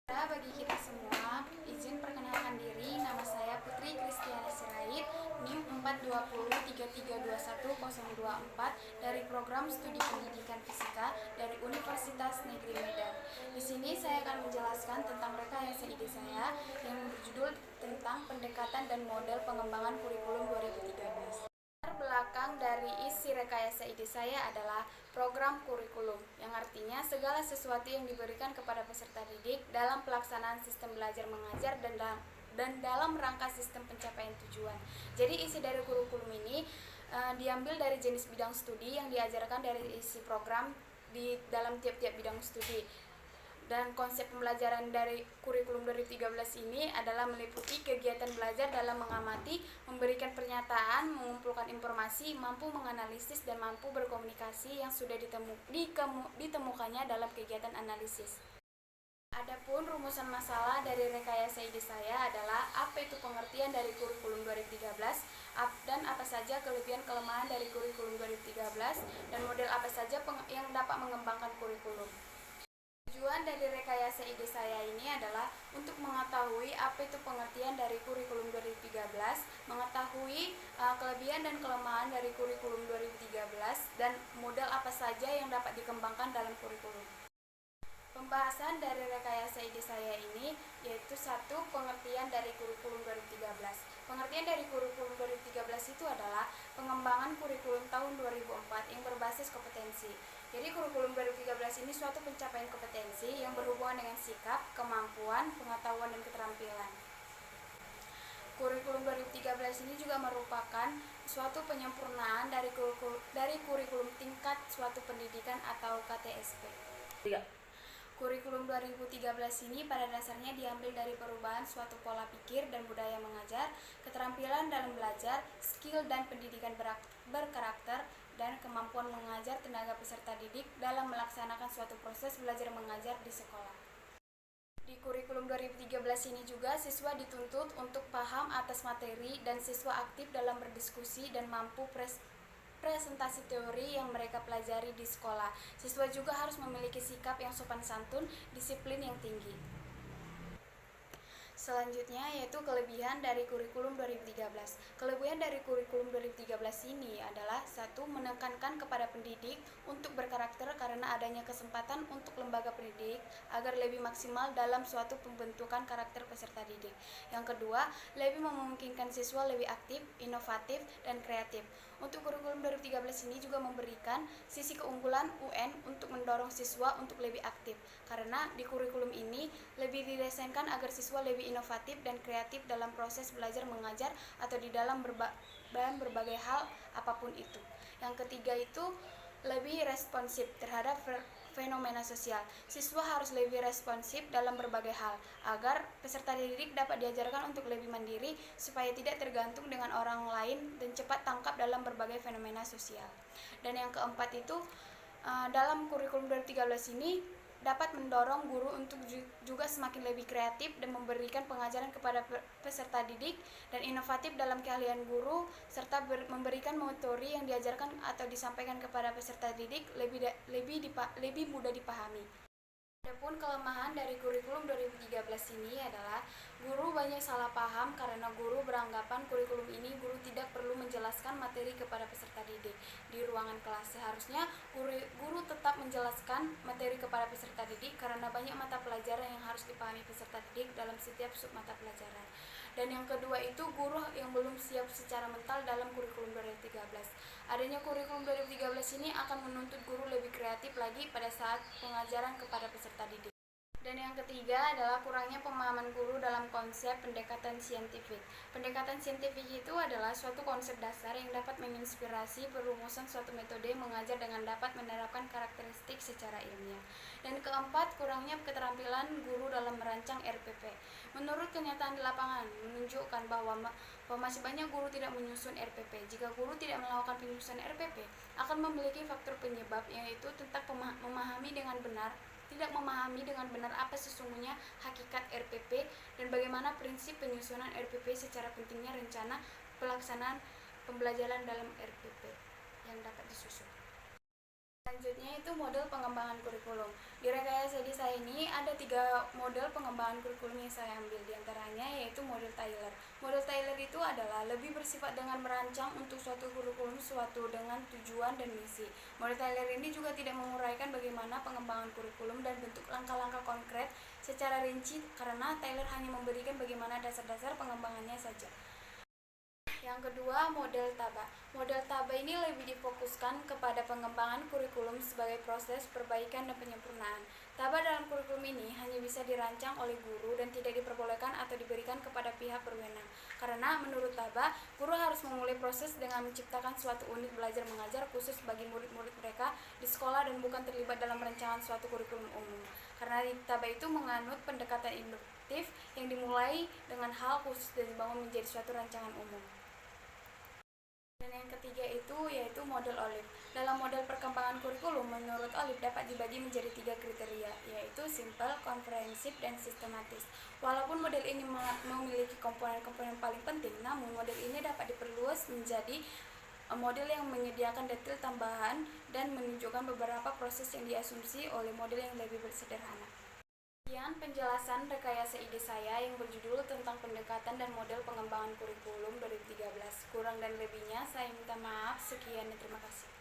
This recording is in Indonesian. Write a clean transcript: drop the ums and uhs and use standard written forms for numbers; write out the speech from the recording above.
Bagi kita semua, izin perkenalkan diri, nama saya Putri Kristiana Sirait, NIM 42033210024 dari Program Studi Pendidikan Fisika dari Universitas Negeri Medan. Di sini saya akan menjelaskan tentang rekayasa ide saya yang berjudul tentang pendekatan dan model pengembangan kurikulum 2013. Belakang dari isi rekayasa ide saya adalah program kurikulum, yang artinya segala sesuatu yang diberikan kepada peserta didik dalam pelaksanaan sistem belajar mengajar dan dalam rangka sistem pencapaian tujuan. Jadi isi dari kurikulum ini diambil dari jenis bidang studi yang diajarkan dari isi program di dalam tiap-tiap bidang studi. Dan konsep pembelajaran dari kurikulum 2013 ini adalah meliputi kegiatan belajar dalam mengamati, memberikan pernyataan, mengumpulkan informasi, mampu menganalisis, dan mampu berkomunikasi yang sudah ditemukannya dalam kegiatan analisis. Adapun rumusan masalah dari rekayasa ide saya adalah apa itu pengertian dari kurikulum 2013 dan apa saja kelebihan kelemahan dari kurikulum 2013 dan model apa saja yang dapat mengembangkan kurikulum. Tujuan dari rekayasa ide saya ini adalah untuk mengetahui apa itu pengertian dari kurikulum 2013, mengetahui kelebihan dan kelemahan dari kurikulum 2013, dan model apa saja yang dapat dikembangkan dalam kurikulum. Pembahasan dari rekayasa ide saya ini yaitu satu, pengertian dari kurikulum 2013. Pengertian dari kurikulum 2013 itu adalah pengembangan kurikulum tahun 2004 yang berbasis kompetensi. Jadi kurikulum 2013 ini suatu pencapaian kompetensi yang berhubungan dengan sikap, kemampuan, pengetahuan, dan keterampilan. Kurikulum 2013 ini juga merupakan suatu penyempurnaan dari kurikulum tingkat suatu pendidikan atau KTSP. Kurikulum 2013 ini pada dasarnya diambil dari perubahan suatu pola pikir dan budaya mengajar, keterampilan dalam belajar, skill dan pendidikan berkarakter, dan kemampuan mengajar tenaga peserta didik dalam melaksanakan suatu proses belajar mengajar di sekolah. Di kurikulum 2013 ini juga siswa dituntut untuk paham atas materi dan siswa aktif dalam berdiskusi dan mampu presentasi teori yang mereka pelajari di sekolah. Siswa juga harus memiliki sikap yang sopan santun, disiplin yang tinggi. Selanjutnya yaitu kelebihan dari kurikulum 2013. Kelebihan dari kurikulum 2013 ini adalah satu, menekankan kepada pendidik untuk berkarakter karena adanya kesempatan untuk lembaga pendidik agar lebih maksimal dalam suatu pembentukan karakter peserta didik. Yang kedua, lebih memungkinkan siswa lebih aktif, inovatif, dan kreatif. Untuk kurikulum 2013 ini juga memberikan sisi keunggulan UN untuk mendorong siswa untuk lebih aktif, karena di kurikulum ini lebih didesainkan agar siswa lebih inovatif dan kreatif dalam proses belajar mengajar atau di dalam berbagai hal apapun itu. Yang ketiga itu lebih responsif terhadap fenomena sosial. Siswa harus lebih responsif dalam berbagai hal agar peserta didik dapat diajarkan untuk lebih mandiri supaya tidak tergantung dengan orang lain dan cepat tangkap dalam berbagai fenomena sosial. Dan yang keempat itu dalam kurikulum 2013 ini dapat mendorong guru untuk juga semakin lebih kreatif dan memberikan pengajaran kepada peserta didik dan inovatif dalam keahlian guru serta memberikan materi yang diajarkan atau disampaikan kepada peserta didik lebih mudah dipahami. Adapun kelemahan dari kurikulum 2013 ini adalah guru banyak salah paham karena guru beranggapan kurikulum ini guru tidak perlu menjelaskan materi kepada peserta didik di ruangan kelas. Seharusnya guru tetap menjelaskan materi kepada peserta didik karena banyak mata pelajaran yang harus dipahami peserta didik dalam setiap sub mata pelajaran. Dan yang kedua itu guru yang belum siap secara mental dalam kurikulum 2013. Adanya kurikulum 2013 ini akan menuntut guru lebih kreatif lagi pada saat pengajaran kepada peserta didik. Dan yang ketiga adalah kurangnya pemahaman guru dalam konsep pendekatan saintifik. Pendekatan saintifik itu adalah suatu konsep dasar yang dapat menginspirasi perumusan suatu metode mengajar dengan dapat menerapkan karakteristik secara ilmiah. Dan keempat, kurangnya keterampilan guru dalam merancang RPP. Menurut kenyataan di lapangan menunjukkan bahwa masih banyak guru tidak menyusun RPP. Jika guru tidak melakukan penyusunan RPP, akan memiliki faktor penyebab yaitu tentang tidak memahami dengan benar apa sesungguhnya hakikat RPP dan bagaimana prinsip penyusunan RPP secara pentingnya rencana pelaksanaan pembelajaran dalam RPP yang dapat disusun. Selanjutnya itu model pengembangan kurikulum. Di rekayasa diri saya ini ada 3 model pengembangan kurikulum yang saya ambil. Di antaranya yaitu model Taylor. Model Taylor itu adalah lebih bersifat dengan merancang untuk suatu kurikulum suatu dengan tujuan dan misi. Model Taylor ini juga tidak menguraikan bagaimana pengembangan kurikulum dan bentuk langkah-langkah konkret secara rinci karena Taylor hanya memberikan bagaimana dasar-dasar pengembangannya saja. Yang kedua, model TABA. Model TABA ini lebih difokuskan kepada pengembangan kurikulum sebagai proses perbaikan dan penyempurnaan. TABA dalam kurikulum ini hanya bisa dirancang oleh guru dan tidak diperbolehkan atau diberikan kepada pihak berwenang. Karena menurut TABA, guru harus memulai proses dengan menciptakan suatu unit belajar mengajar khusus bagi murid-murid mereka di sekolah dan bukan terlibat dalam perencanaan suatu kurikulum umum. Karena TABA itu menganut pendekatan induktif yang dimulai dengan hal khusus dan dibangun menjadi suatu rancangan umum. Dan yang ketiga itu yaitu model Olive. Dalam model perkembangan kurikulum, menurut Olive dapat dibagi menjadi 3 kriteria, yaitu simple, komprehensif, dan sistematis. Walaupun model ini memiliki komponen-komponen paling penting, namun model ini dapat diperluas menjadi model yang menyediakan detail tambahan dan menunjukkan beberapa proses yang diasumsi oleh model yang lebih sederhana. Sekian penjelasan rekayasa ide saya yang berjudul tentang pendekatan dan model pengembangan kurikulum 2013. Kurang dan lebihnya saya minta maaf. Sekian dan terima kasih.